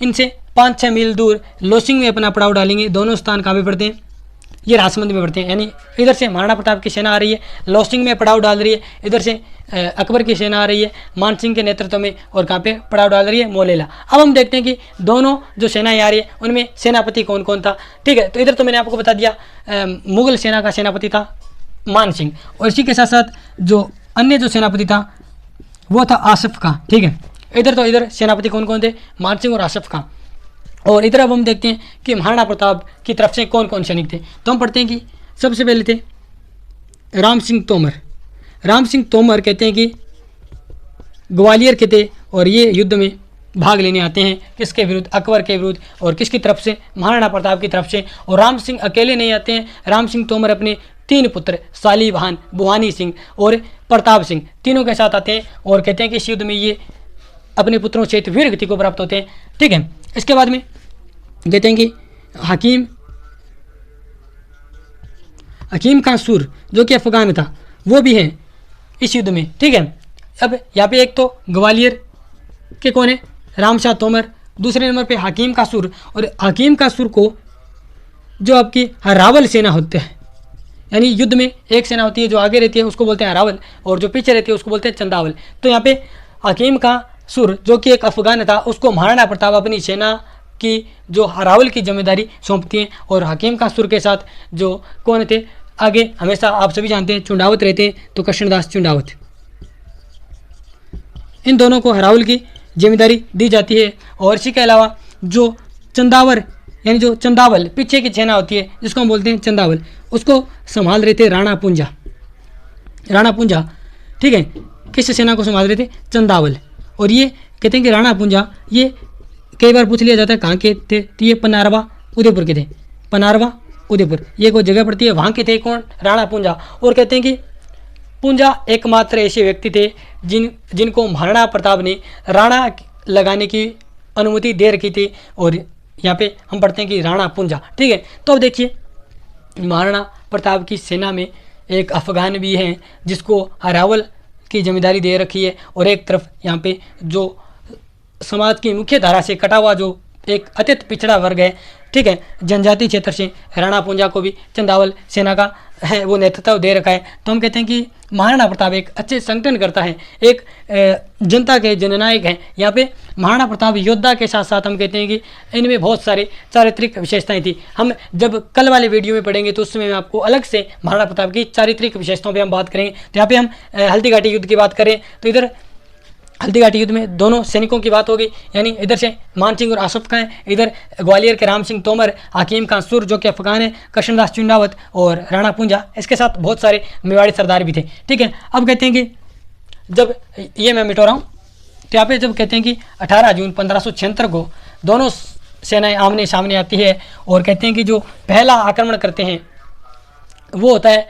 इनसे 5-6 मील दूर लोसिंग में अपना पड़ाव डालेंगे। दोनों स्थान कहाँ पे पड़ते हैं, ये राजसमंद में पड़ते हैं। यानी इधर से महाराणा प्रताप की सेना आ रही है, लोसिंग में पड़ाव डाल रही है, इधर से अकबर की सेना आ रही है मान सिंह के नेतृत्व में, और कहाँ पे पड़ाव डाल रही है, मोलेला। अब हम देखते हैं कि दोनों जो सेनाएं आ रही है उनमें सेनापति कौन कौन था, ठीक है। तो इधर तो मैंने आपको बता दिया मुगल सेना का सेनापति था मान सिंह, और इसी के साथ साथ जो अन्य जो सेनापति था वो था आसिफ खां, ठीक है। इधर सेनापति कौन कौन थे, मान सिंह और आसिफ खां। और इधर अब हम देखते हैं कि महाराणा प्रताप की तरफ से कौन कौन सैनिक थे। तो हम पढ़ते हैं कि सबसे पहले थे राम सिंह तोमर। राम सिंह तोमर कहते हैं कि ग्वालियर के थे और ये युद्ध में भाग लेने आते हैं किसके विरुद्ध, अकबर के विरुद्ध। और किसकी तरफ से, महाराणा प्रताप की तरफ से। और राम सिंह अकेले नहीं आते हैं, राम सिंह तोमर अपने 3 पुत्र सालीबहान, बुहानी सिंह और प्रताप सिंह तीनों के साथ आते हैं। और कहते हैं कि इस युद्ध में ये अपने पुत्रों से वीर गति को प्राप्त होते हैं, ठीक है। इसके बाद में कहते हैं कि हकीम खां सूर जो कि अफगान था वो भी है इस युद्ध में, ठीक है। अब यहाँ पे एक तो ग्वालियर के कौन है, रामशाह तोमर, दूसरे नंबर पे हकीम खां सूर। और हकीम खां सूर को जो आपकी हरावल सेना होते हैं, यानी युद्ध में एक सेना होती है जो आगे रहती है उसको बोलते हैं हरावल, और जो पीछे रहती है उसको बोलते हैं चंदावल। तो यहाँ पे हकीम खां सूर जो कि एक अफगान था उसको महाराणा प्रताप अपनी सेना की जो हरावल की जिम्मेदारी सौंपती हैं। और हकीम खां सूर के साथ जो कौन थे आगे, हमेशा आप सभी जानते हैं चुंडावत रहते हैं, तो कृष्णदास चुंडावत, इन दोनों को हरावल की जिम्मेदारी दी जाती है। और इसी के अलावा जो चंदावर यानी जो चंदावल पीछे की सेना होती है जिसको हम बोलते हैं चंदावल, उसको संभाल रहे थे राणा पूंजा। राणा पूंजा, ठीक है, किस सेना को संभाल रहे थे? चंदावल। और ये कहते हैं कि राणा पूंजा ये कई बार पूछ लिया जाता है कहाँ के थे, तो ये पनारवा उदयपुर के थे। पनारवा उदयपुर ये कोई जगह पड़ती है, वहाँ के थे कौन? राणा पूंजा। और कहते हैं कि पूंजा एकमात्र ऐसे व्यक्ति थे जिनको महाराणा प्रताप ने राणा लगाने की अनुमति दे रखी थी। और यहाँ पे हम पढ़ते हैं कि राणा पूंजा, ठीक है। तो अब देखिए महाराणा प्रताप की सेना में एक अफगान भी है जिसको अरावल की जमींदारी दे रखी है, और एक तरफ यहाँ पे जो समाज की मुख्य धारा से कटा हुआ जो एक अत्यंत पिछड़ा वर्ग है, ठीक है, जनजाति क्षेत्र से राणा पूंजा को भी चंदावल सेना का है वो नेतृत्व दे रखा है। तो हम कहते हैं कि महाराणा प्रताप एक अच्छे संगठन करता है, एक जनता के जननायक हैं। यहाँ पे महाराणा प्रताप योद्धा के साथ साथ हम कहते हैं कि इनमें बहुत सारे चारित्रिक विशेषताएं थी। हम जब कल वाले वीडियो में पढ़ेंगे तो उसमें मैं आपको अलग से महाराणा प्रताप की चारित्रिक विशेषताओं पर हम बात करेंगे। तो यहाँ पे हम हल्दीघाटी युद्ध की बात करें तो इधर हल्दीघाटी युद्ध में दोनों सैनिकों की बात होगी, यानी इधर से मान सिंह और आसफ खां हैं, इधर ग्वालियर के राम सिंह तोमर, हकीम खां सुर जो कि अफगान है, कृष्णदास चुंडावत और राणा पूंजा, इसके साथ बहुत सारे मेवाड़ी सरदार भी थे, ठीक है। अब कहते हैं कि जब ये मैं मिटो रहा हूँ तो यहाँ पे जब कहते हैं कि 18 जून 1576 को दोनों सेनाएं आमने सामने आती है, और कहते हैं कि जो पहला आक्रमण करते हैं वो होता है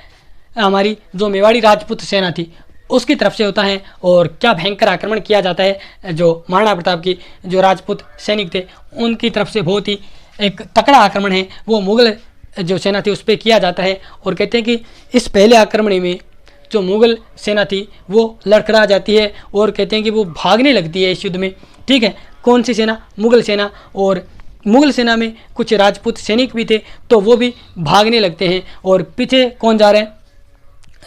हमारी जो मेवाड़ी राजपूत सेना थी उसकी तरफ से होता है। और क्या भयंकर आक्रमण किया जाता है, जो महाराणा प्रताप की जो राजपूत सैनिक थे उनकी तरफ से बहुत ही एक तकड़ा आक्रमण है वो मुगल जो सेना थी उस पर किया जाता है। और कहते हैं कि इस पहले आक्रमण में जो मुगल सेना थी वो लड़खड़ा जाती है, और कहते हैं कि वो भागने लगती है इस युद्ध में, ठीक है। कौन सी सेना? मुगल सेना। और मुगल सेना में कुछ राजपूत सैनिक भी थे तो वो भी भागने लगते हैं। और पीछे कौन जा रहे हैं?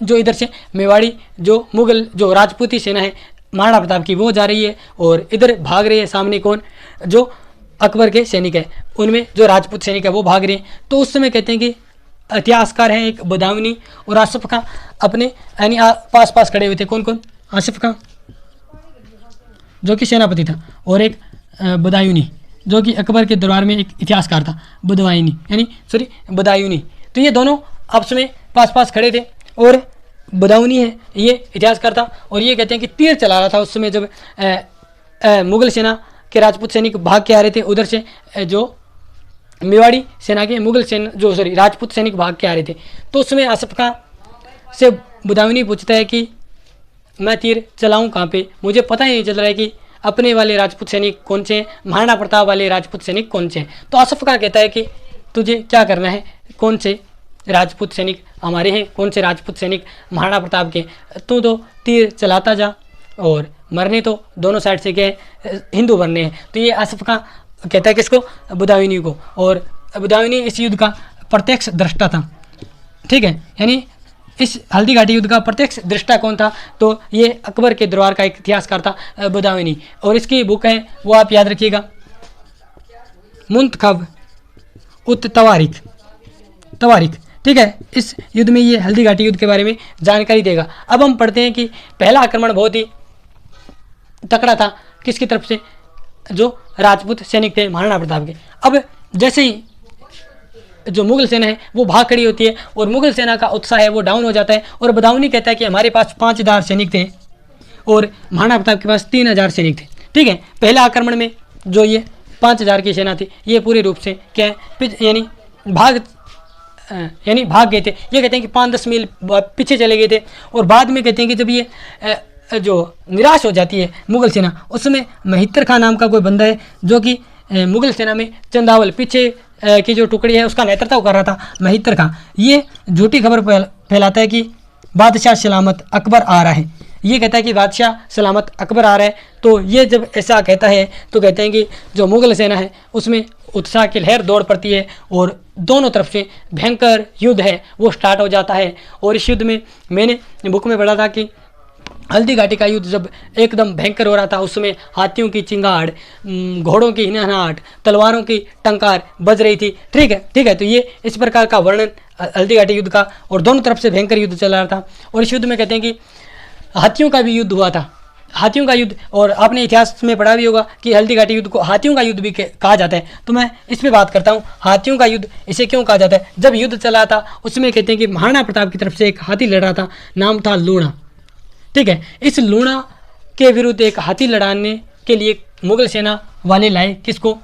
जो इधर से मेवाड़ी जो मुगल जो राजपूती सेना है महाराणा प्रताप की वो जा रही है, और इधर भाग रही है सामने कौन? जो अकबर के सैनिक है उनमें जो राजपूत सैनिक है वो भाग रहे हैं। तो उस समय कहते हैं कि इतिहासकार हैं एक बदायूनी और आसिफ खां अपने यानी पास पास खड़े हुए थे। कौन कौन? आसिफ खां जो कि सेनापति था, और एक बदायूनी जो कि अकबर के दरबार में एक इतिहासकार था, बदायूनी। तो ये दोनों आपस में पास पास खड़े थे, और बदायूनी है ये इतिहासकार था, और ये कहते हैं कि तीर चला रहा था उस समय जब मुगल सेना के राजपूत सैनिक भाग के आ रहे थे, उधर से जो मेवाड़ी सेना के मुगल सेना जो राजपूत सैनिक भाग के आ रहे थे। तो उस समय आसिफ खां से बदायूनी पूछता है कि मैं तीर चलाऊं कहाँ पे, मुझे पता ही नहीं चल रहा है कि अपने वाले राजपूत सैनिक कौन से हैं, महाराणा प्रताप वाले राजपूत सैनिक कौन से हैं। तो आसिफ खां कहता है कि तुझे क्या करना है, कौन से राजपूत सैनिक हमारे हैं, कौन से राजपूत सैनिक महाराणा प्रताप के, तू तो तीर चलाता जा, और मरने तो दोनों साइड से गए हिंदू बनने हैं। तो ये आसिफ खां कहता है किसको? बदायूनी को। और बदायूनी इस युद्ध का प्रत्यक्ष दृष्टा था, ठीक है, यानी इस हल्दीघाटी युद्ध का प्रत्यक्ष दृष्टा कौन था? तो ये अकबर के दरबार का एक इतिहासकार था बदायूनी, और इसकी बुक है वो आप याद रखिएगा, मुंतखब उत तवारिख, ठीक है। इस युद्ध में ये हल्दीघाटी युद्ध के बारे में जानकारी देगा। अब हम पढ़ते हैं कि पहला आक्रमण बहुत ही तकड़ा था, किसकी तरफ से? जो राजपूत सैनिक थे महाराणा प्रताप के। अब जैसे ही जो मुगल सेना है वो भाग खड़ी होती है, और मुगल सेना का उत्साह है वो डाउन हो जाता है, और बदायूनी कहता है कि हमारे पास 5000 सैनिक थे और महाराणा प्रताप के पास 3000 सैनिक थे, ठीक है। पहले आक्रमण में जो ये 5000 की सेना थी ये पूरी रूप से क्या है यानी भाग गए थे। ये कहते हैं कि 5-10 मील पीछे चले गए थे, और बाद में कहते हैं कि जब ये जो निराश हो जाती है मुगल सेना, उस समय महित्तर खां नाम का कोई बंदा है जो कि मुगल सेना में चंदावल पीछे की जो टुकड़ी है उसका नेतृत्व कर रहा था, महित्तर खां। ये झूठी खबर फैलाता है कि बादशाह सलामत अकबर आ रहा है। ये कहता है कि बादशाह सलामत अकबर आ रहा है। तो ये जब ऐसा कहता है तो कहते हैं कि जो मुगल सेना है उसमें उत्साह की लहर दौड़ पड़ती है, और दोनों तरफ से भयंकर युद्ध है वो स्टार्ट हो जाता है। और इस युद्ध में मैंने बुक में पढ़ा था कि हल्दीघाटी का युद्ध जब एकदम भयंकर हो रहा था उस समय हाथियों की चिंगाड़, घोड़ों की हिनहनाहट, तलवारों की टंकार बज रही थी, ठीक है। तो ये इस प्रकार का वर्णन हल्दीघाटी युद्ध का, और दोनों तरफ से भयंकर युद्ध चल रहा था। और इस युद्ध में कहते हैं कि हाथियों का भी युद्ध हुआ था, हाथियों का युद्ध, और आपने इतिहास में पढ़ा भी होगा कि हल्दी घाटी युद्ध को हाथियों का युद्ध भी कहा जाता है। तो मैं इस पे बात करता हूँ, हाथियों का युद्ध इसे क्यों कहा जाता है। जब युद्ध चला था उसमें कहते हैं कि महाराणा प्रताप की तरफ से एक हाथी लड़ रहा था, नाम था लूणा। ठीक है, इस लूणा के विरुद्ध एक हाथी लड़ाने के लिए मुगल सेना वाले लाए किसको,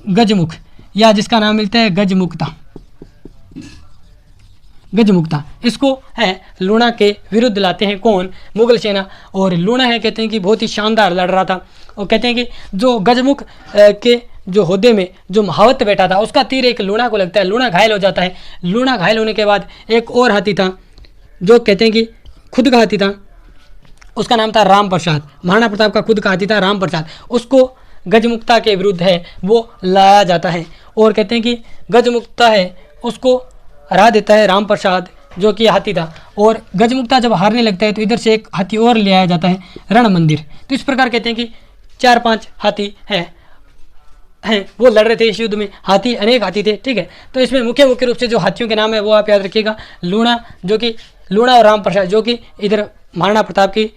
गजमुख, या जिसका नाम मिलता है गजमुक्ता। गजमुक्ता इसको है लूणा के विरुद्ध लाते हैं कौन, मुगल सेना। और लूणा है कहते हैं कि बहुत ही शानदार लड़ रहा था, और कहते हैं कि जो गजमुख के जो होदे में जो महावत बैठा था उसका तीर एक लूणा को लगता है, लूणा घायल हो जाता है। लूणा घायल होने के बाद एक और हाथी था जो कहते हैं कि खुद का हाथी था, उसका नाम था राम प्रसाद। महाराणा प्रताप का खुद का हाथी था राम प्रसाद, उसको गजमुक्ता के विरुद्ध है वो लाया जाता है। और कहते हैं कि गजमुक्ता है उसको हरा देता है राम प्रसाद जो कि हाथी था। और गजमुक्ता जब हारने लगता है तो इधर से एक हाथी और ले आया जाता है, रण मंदिर। तो इस प्रकार कहते हैं कि 4-5 हाथी हैं वो लड़ रहे थे इस युद्ध में, हाथी अनेक हाथी थे। ठीक है, तो इसमें मुख्य रूप से जो हाथियों के नाम है वो आप याद रखिएगा, लूणा जो कि लूणा और राम प्रसाद जो कि इधर महाराणा प्रताप की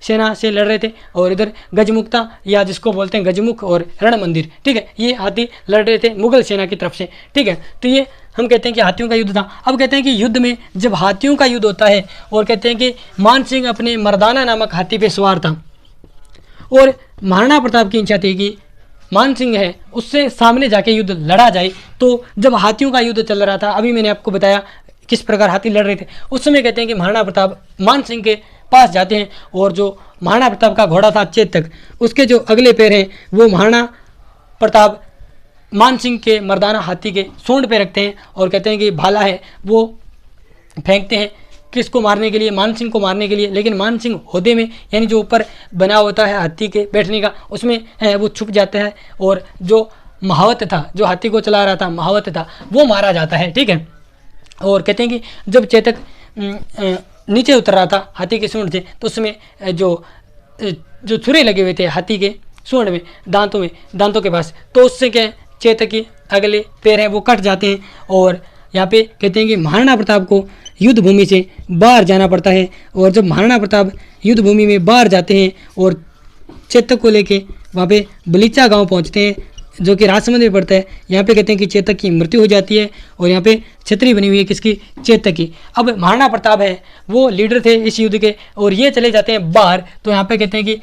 सेना से लड़ रहे थे, और इधर गजमुक्ता या जिसको बोलते हैं गजमुख और रण मंदिर। ठीक है, ये हाथी लड़ रहे थे मुगल सेना की तरफ से। ठीक है, तो ये हम कहते हैं कि हाथियों का युद्ध था। अब कहते हैं कि युद्ध में जब हाथियों का युद्ध होता है, और कहते हैं कि मान सिंह अपने मर्दाना नामक हाथी पे सवार था, और महाराणा प्रताप की इच्छा थी कि मान सिंह है उससे सामने जाके युद्ध लड़ा जाए। तो जब हाथियों का युद्ध चल रहा था, अभी मैंने आपको बताया किस प्रकार हाथी लड़ रहे थे, उस समय कहते हैं कि महाराणा प्रताप मान सिंह के पास जाते हैं, और जो महाराणा प्रताप का घोड़ा था चेतक, उसके जो अगले पैर हैं वो महाराणा प्रताप मान सिंह के मर्दाना हाथी के सूंड पे रखते हैं, और कहते हैं कि भाला है वो फेंकते हैं किसको मारने के लिए, मान सिंह को मारने के लिए। लेकिन मान सिंह होदे में यानी जो ऊपर बना होता है हाथी के बैठने का उसमें है वो छुप जाता है, और जो महावत था जो हाथी को चला रहा था महावत था वो मारा जाता है। ठीक है, और कहते हैं कि जब चेतक नीचे उतर रहा था हाथी के सूंड से, तो उसमें जो छुरे लगे हुए थे हाथी के सूंड में, दांतों के पास, तो उससे क्या चेतक के अगले पैर हैं वो कट जाते हैं। और यहाँ पे कहते हैं कि महाराणा प्रताप को युद्ध भूमि से बाहर जाना पड़ता है, और जब महाराणा प्रताप युद्ध भूमि में बाहर जाते हैं और चेतक को लेके वहाँ पे बलीचा गांव पहुँचते हैं जो कि राजसमंद में पड़ता है, यहाँ पे कहते हैं कि चेतक की मृत्यु हो जाती है, और यहाँ पे छतरी बनी हुई है किसकी, चेतक की। अब महाराणा प्रताप है वो लीडर थे इस युद्ध के, और ये चले जाते हैं बाहर। तो यहाँ पे कहते हैं कि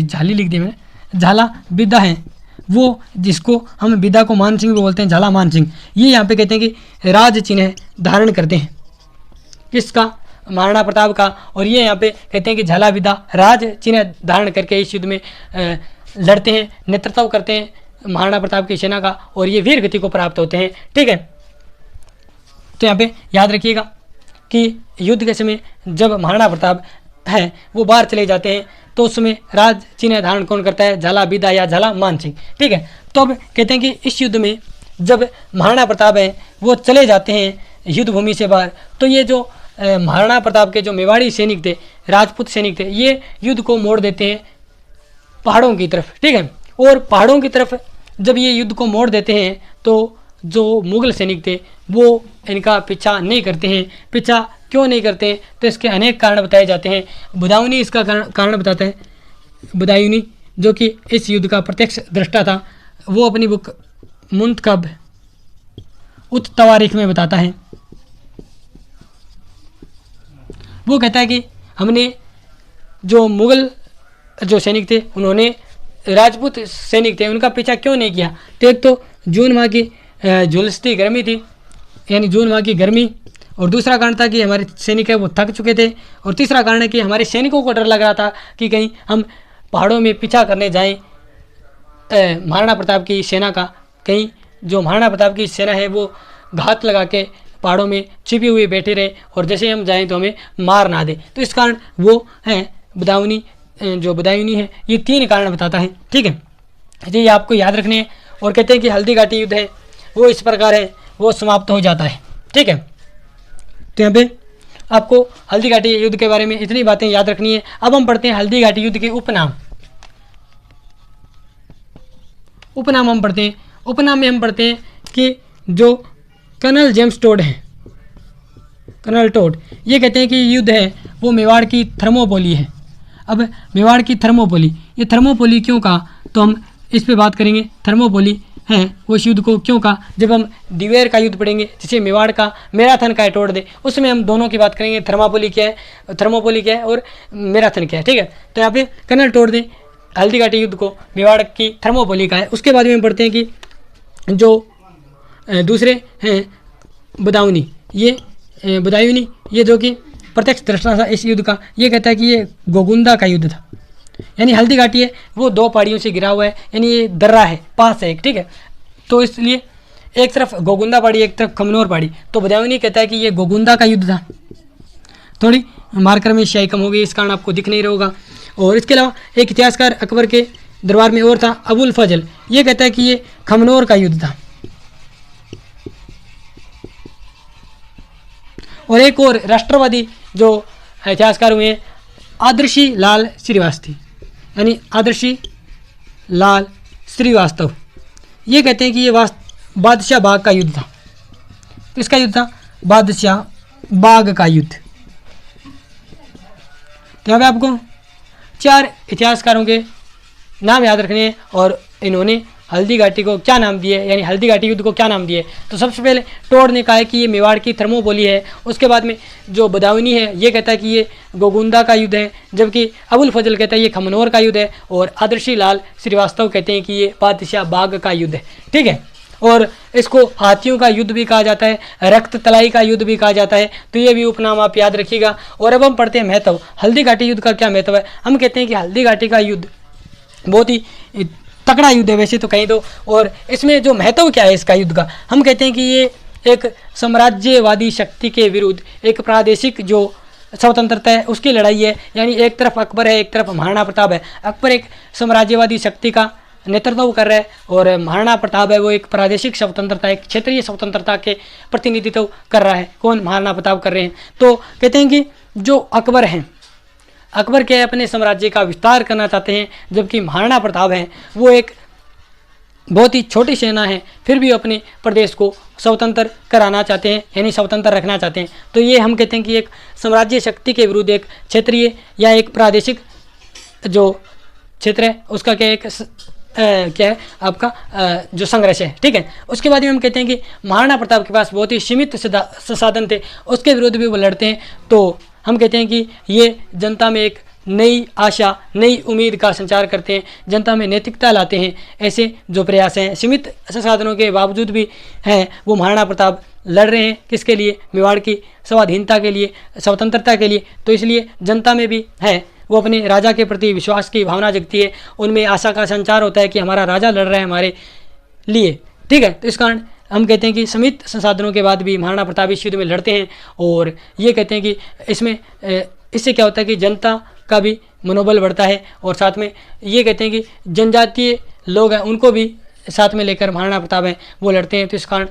झाली लिख दी मैंने, झाला बिदा है वो, जिसको हम बिदा को मान सिंह भी बोलते हैं, झाला मान सिंह, ये यहाँ पे कहते हैं कि राज चिन्ह धारण करते हैं किसका, महाराणा प्रताप का। और ये यहाँ पे कहते हैं कि झाला बिदा राज चिन्ह धारण करके इस युद्ध में लड़ते हैं, नेतृत्व करते हैं महाराणा प्रताप की सेना का, और ये वीर गति को प्राप्त होते हैं। ठीक है, तो यहाँ पे याद रखिएगा कि युद्ध के समय जब महाराणा प्रताप है वो बाहर चले जाते हैं तो उस समय राज चिन्ह धारण कौन करता है, झाला बिदा या झाला मान सिंह। ठीक है, तो अब कहते हैं कि इस युद्ध में जब महाराणा प्रताप है वो चले जाते हैं युद्ध भूमि से बाहर, तो ये जो महाराणा प्रताप के जो मेवाड़ी सैनिक थे, राजपूत सैनिक थे, ये युद्ध को मोड़ देते हैं पहाड़ों की तरफ। ठीक है, और पहाड़ों की तरफ जब ये युद्ध को मोड़ देते हैं तो जो मुगल सैनिक थे वो इनका पीछा नहीं करते हैं। पीछा क्यों नहीं करते हैं, तो इसके अनेक कारण बताए जाते हैं। बुदायूनी इसका कारण बताता है, बुदायूनी जो कि इस युद्ध का प्रत्यक्ष दृष्टा था, वो अपनी बुक मुंतखब उत तवारीख में बताता है। वो कहता है कि हमने जो मुगल जो सैनिक थे उन्होंने राजपूत सैनिक थे उनका पीछा क्यों नहीं किया। तो एक तो जून माह की झुलसती गर्मी थी, यानी जून माह की गर्मी, और दूसरा कारण था कि हमारे सैनिक है वो थक चुके थे, और तीसरा कारण है कि हमारे सैनिकों को डर लग रहा था कि कहीं हम पहाड़ों में पीछा करने जाएं महाराणा प्रताप की सेना का, कहीं जो महाराणा प्रताप की सेना है वो घात लगा के पहाड़ों में छिपी हुई बैठे रहे, और जैसे हम जाएं तो हमें मार ना दे। तो इस कारण वो हैं बुदायूनी है, ये 3 कारण बताता है। ठीक है, ये आपको याद रखने हैं। और कहते हैं कि हल्दी घाटी युद्ध है वो इस प्रकार है वो समाप्त हो जाता है। ठीक है, तो यहाँ पे आपको हल्दी घाटी युद्ध के बारे में इतनी बातें याद रखनी है। अब हम पढ़ते हैं हल्दी घाटी युद्ध के उपनाम हम पढ़ते हैं। उपनाम में हम पढ़ते हैं कि जो कर्नल जेम्स टोड हैं, कर्नल टोड, ये कहते हैं कि युद्ध है वो मेवाड़ की थर्मोपोली है। अब मेवाड़ की थर्मोपोली, ये थर्मोपोली क्यों कहा, तो हम इस पे बात करेंगे। थर्मोपोली है वो इस युद्ध को क्यों कहा, जब हम दिवेर का युद्ध पढ़ेंगे जिसे मेवाड़ का मैराथन का तोड़ दे, उसमें हम दोनों की बात करेंगे। थर्मोपोली क्या है और मैराथन क्या है, ठीक है। तो यहाँ पे कर्नल तोड़ दे हल्दीघाटी युद्ध को मेवाड़ की थर्मोपोली का है। उसके बाद में पढ़ते हैं कि जो दूसरे हैं बदायूनी, ये जो कि प्रत्यक्ष दृष्टा था इस युद्ध का, ये कहता है कि ये गोगुंदा का युद्ध था। यानी हल्दीघाटी है वो 2 पहाड़ियों से घिरा हुआ है, यानी ये दर्रा है, पास है एक, ठीक है। तो इसलिए एक तरफ गोगुंदा पहाड़ी, एक तरफ खमनोर पहाड़ी। तो बदायूनी कहता है कि ये गोगुंदा का युद्ध था। थोड़ी मार्कर में स्याही कम हो गई, इस कारण आपको दिख नहीं रहा होगा। और इसके अलावा एक इतिहासकार अकबर के दरबार में और था अबुल फजल, ये कहता है कि ये खमनोर का युद्ध था। और एक और राष्ट्रवादी जो इतिहासकार हुए हैं आदर्शी लाल श्रीवास्तव, यानी आदर्शी लाल श्रीवास्तव, ये कहते हैं कि ये बादशाह बाग का युद्ध था। किसका युद्ध था, बादशाह बाग का युद्ध। तो यहाँ पे आपको 4 इतिहासकारों के नाम याद रखने हैं और इन्होंने हल्दीघाटी को क्या नाम दिए, यानी हल्दीघाटी युद्ध को क्या नाम दिए। तो सबसे पहले टोड ने कहा है कि ये मेवाड़ की थर्मोपोली है। उसके बाद में जो बदायूनी है ये कहता है कि ये गोगुंदा का युद्ध है, जबकि अबुल फजल कहता है ये खमनोर का युद्ध है, और आदर्शी लाल श्रीवास्तव कहते हैं कि ये बादशाह बाग का युद्ध है, ठीक है। और इसको हाथियों का युद्ध भी कहा जाता है, रक्त तलाई का युद्ध भी कहा जाता है। तो ये भी उपनाम आप याद रखिएगा। और अब हम पढ़ते हैं महत्व, हल्दीघाटी युद्ध का क्या महत्व है। हम कहते हैं कि हल्दीघाटी का युद्ध बहुत ही तगड़ा युद्ध है वैसे तो कहीं तो, और इसमें जो महत्व क्या है इसका युद्ध का, हम कहते हैं कि ये एक साम्राज्यवादी शक्ति के विरुद्ध एक प्रादेशिक जो स्वतंत्रता है उसकी लड़ाई है। यानी एक तरफ अकबर है, एक तरफ महाराणा प्रताप है। अकबर एक साम्राज्यवादी शक्ति का नेतृत्व कर रहा है और महाराणा प्रताप है वो एक प्रादेशिक स्वतंत्रता, एक क्षेत्रीय स्वतंत्रता के प्रतिनिधित्व कर रहा है। कौन, महाराणा प्रताप कर रहे हैं। तो कहते हैं कि जो अकबर हैं, अकबर के अपने साम्राज्य का विस्तार करना चाहते हैं, जबकि महाराणा प्रताप हैं वो एक बहुत ही छोटी सेना है, फिर भी अपने प्रदेश को स्वतंत्र कराना चाहते हैं, यानी स्वतंत्र रखना चाहते हैं। तो ये हम कहते हैं कि एक साम्राज्य शक्ति के विरुद्ध एक क्षेत्रीय या एक प्रादेशिक जो क्षेत्र है उसका क्या एक क्या है आपका जो संघर्ष है, ठीक है। उसके बाद में हम कहते हैं कि महाराणा प्रताप के पास बहुत ही सीमित संसाधन थे, उसके विरुद्ध भी वो लड़ते हैं। तो हम कहते हैं कि ये जनता में एक नई आशा, नई उम्मीद का संचार करते हैं, जनता में नैतिकता लाते हैं। ऐसे जो प्रयास हैं सीमित संसाधनों के बावजूद भी हैं, वो महाराणा प्रताप लड़ रहे हैं। किसके लिए, मेवाड़ की स्वाधीनता के लिए, स्वतंत्रता के लिए। तो इसलिए जनता में भी है वो अपने राजा के प्रति विश्वास की भावना जगती है, उनमें आशा का संचार होता है कि हमारा राजा लड़ रहा है हमारे लिए, ठीक है। तो इस कारण हम कहते हैं कि सीमित संसाधनों के बाद भी महाराणा प्रताप इस युद्ध में लड़ते हैं। और ये कहते हैं कि इसमें इससे क्या होता है कि जनता का भी मनोबल बढ़ता है, और साथ में ये कहते हैं कि जनजातीय लोग हैं उनको भी साथ में लेकर महाराणा प्रताप हैं वो लड़ते हैं। तो इस कारण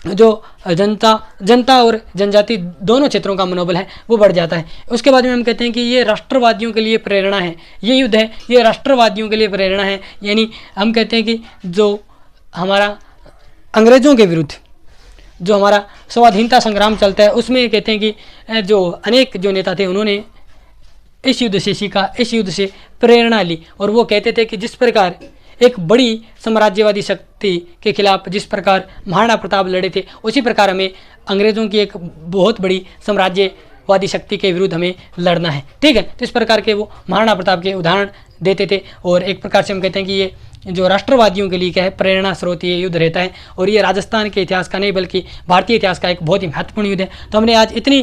जो जनता और जनजाति दोनों क्षेत्रों का मनोबल है वो बढ़ जाता है। उसके बाद में हम कहते हैं कि ये राष्ट्रवादियों के लिए प्रेरणा है, ये युद्ध है ये राष्ट्रवादियों के लिए प्रेरणा है। यानी हम कहते हैं कि जो हमारा अंग्रेज़ों के विरुद्ध जो हमारा स्वाधीनता संग्राम चलता है उसमें कहते हैं कि जो अनेक जो नेता थे उन्होंने इस युद्ध से सीखा, इस युद्ध से प्रेरणा ली, और वो कहते थे कि जिस प्रकार एक बड़ी साम्राज्यवादी शक्ति के खिलाफ जिस प्रकार महाराणा प्रताप लड़े थे, उसी प्रकार हमें अंग्रेज़ों की एक बहुत बड़ी साम्राज्यवादी शक्ति के विरुद्ध हमें लड़ना है, ठीक है। तो इस प्रकार के वो महाराणा प्रताप के उदाहरण देते थे, और एक प्रकार से हम कहते हैं कि ये जो राष्ट्रवादियों के लिए क्या है प्रेरणा स्रोत ये युद्ध रहता है। और ये राजस्थान के इतिहास का नहीं बल्कि भारतीय इतिहास का एक बहुत ही महत्वपूर्ण युद्ध है। तो हमने आज इतनी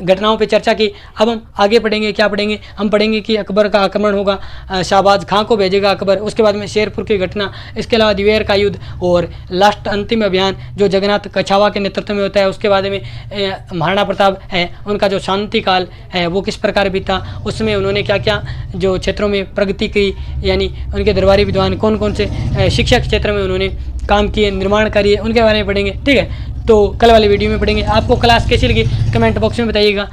घटनाओं पे चर्चा की। अब हम आगे पढ़ेंगे, क्या पढ़ेंगे, हम पढ़ेंगे कि अकबर का आक्रमण होगा, शाहबाज खां को भेजेगा अकबर, उसके बाद में शेरपुर की घटना, इसके अलावा दिवेर का युद्ध, और लास्ट अंतिम अभियान जो जगन्नाथ कछावा के नेतृत्व में होता है। उसके बाद में महाराणा प्रताप है उनका जो शांति काल है वो किस प्रकार बीता, उसमें उन्होंने क्या क्या जो क्षेत्रों में प्रगति की, यानी उनके दरबारी विद्वान कौन कौन से शिक्षा के क्षेत्र में उन्होंने काम किए, निर्माण किए, उनके बारे में पढ़ेंगे, ठीक है। तो कल वाले वीडियो में पढ़ेंगे। आपको क्लास कैसी लगी कमेंट बॉक्स में बताइएगा।